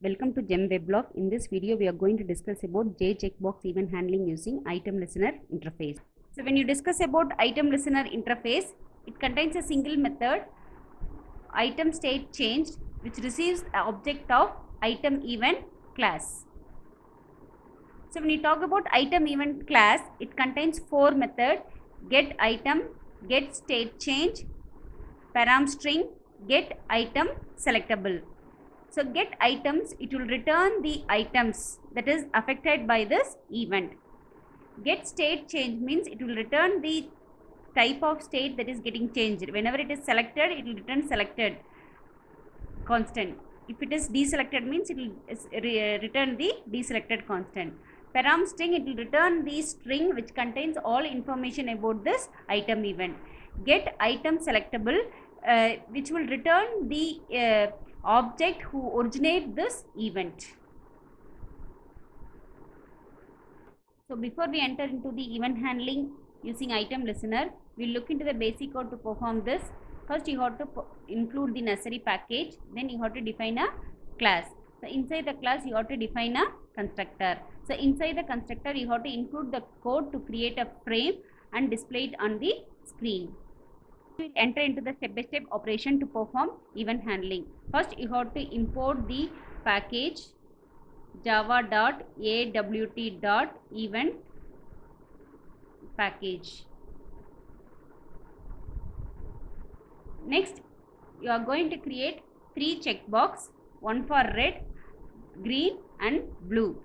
Welcome to Gem Weblog. In this video, we are going to discuss about J checkbox event handling using item listener interface. So when you discuss about item listener interface, it contains a single method, item state changed, which receives the object of item event class. So when you talk about item event class, it contains four methods: get item, get state change, param string, get item selectable. So get items, it will return the items that is affected by this event. Get state change means it will return the type of state that is getting changed. Whenever it is selected, it will return selected constant. If it is deselected means it will return the deselected constant. Param string, it will return the string which contains all information about this item event. Get item selectable, which will return the object who originate this event. So before we enter into the event handling using item listener, we'll look into the basic code to perform this. First you have to include the necessary package, then you have to define a class. So inside the class you have to define a constructor. So inside the constructor you have to include the code to create a frame and display it on the screen. We will enter into the step-by-step operation to perform event handling. First you have to import the package java.awt.event package. Next you are going to create three checkbox, one for red, green and blue.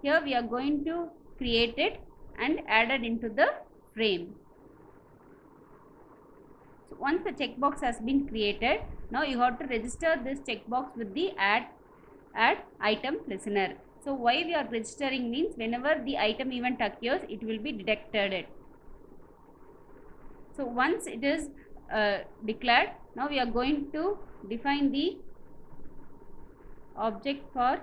Here we are going to create it and add it into the frame. So once the checkbox has been created, now you have to register this checkbox with the add item listener. So why we are registering means whenever the item event occurs, it will be detected. So once it is declared, now we are going to define the object for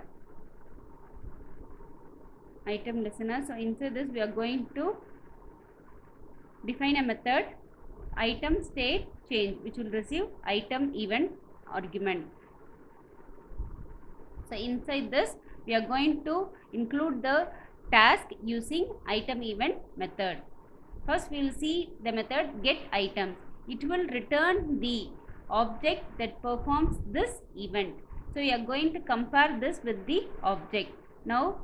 item listener. So inside this we are going to define a method item state change, which will receive item event argument. So inside this we are going to include the task using item event method. First we will see the method get items. It will return the object that performs this event. So we are going to compare this with the object. Now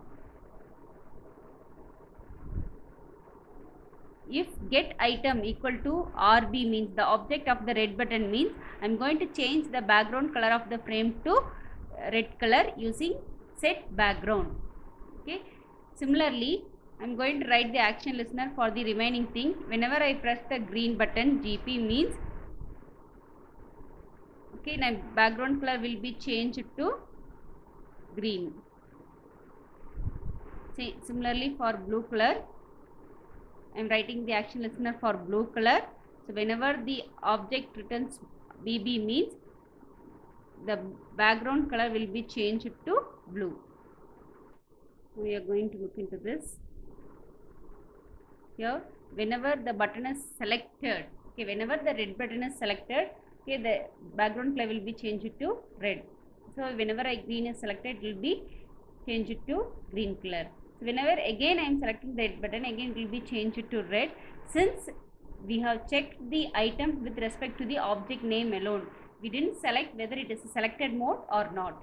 if get item equal to RB means the object of the red button means I am going to change the background color of the frame to red color using set background. Okay. Similarly, I am going to write the action listener for the remaining thing. Whenever I press the green button, GP means okay, now background color will be changed to green. Similarly for blue color, I am writing the action listener for blue color. So whenever the object returns BB means the background color will be changed to blue. We are going to look into this. Here whenever the button is selected, okay, whenever the red button is selected, okay, the background color will be changed to red. So whenever green is selected, it will be changed to green color. So whenever again I am selecting the red button, again it will be changed to red. Since we have checked the item with respect to the object name alone, we didn't select whether it is a selected mode or not.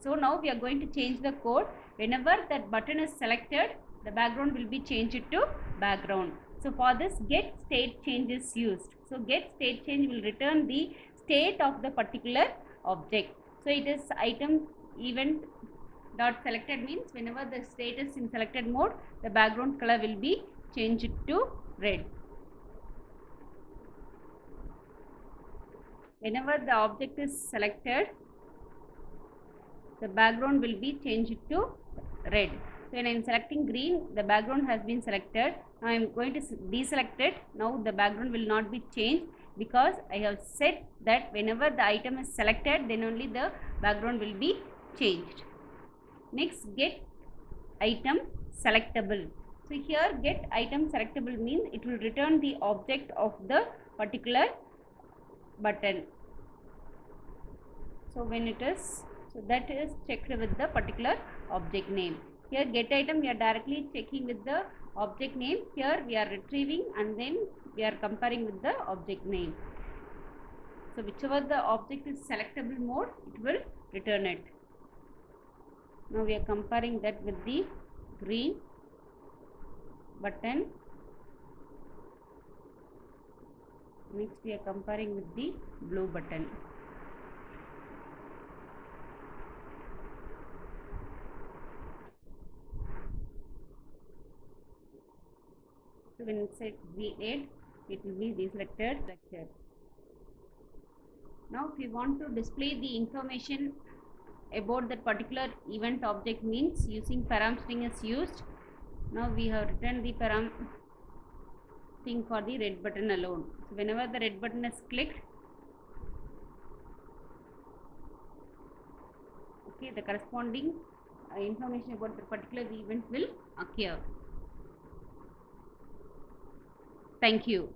So now we are going to change the code. Whenever that button is selected, the background will be changed to background. So for this get state change is used. So get state change will return the state of the particular object. So it is item event dot selected means whenever the state is in selected mode, the background color will be changed to red. Whenever the object is selected, the background will be changed to red. So when I am selecting green, the background has been selected. Now I am going to deselect it. Now the background will not be changed because I have said that whenever the item is selected, then only the background will be changed. Next, get item selectable. So here get item selectable means it will return the object of the particular button. So when it is So that is checked with the particular object name. Here get item we are directly checking with the object name. Here we are retrieving and then we are comparing with the object name. So whichever the object is selectable mode, it will return it. Now we are comparing that with the green button. Next we are comparing with the blue button. So when it says V8, it will be deselected lecture. Now if we want to display the information about that particular event object, means using param string is used. Now we have written the param thing for the red button alone. So whenever the red button is clicked, okay, the corresponding information about the particular event will occur. Thank you.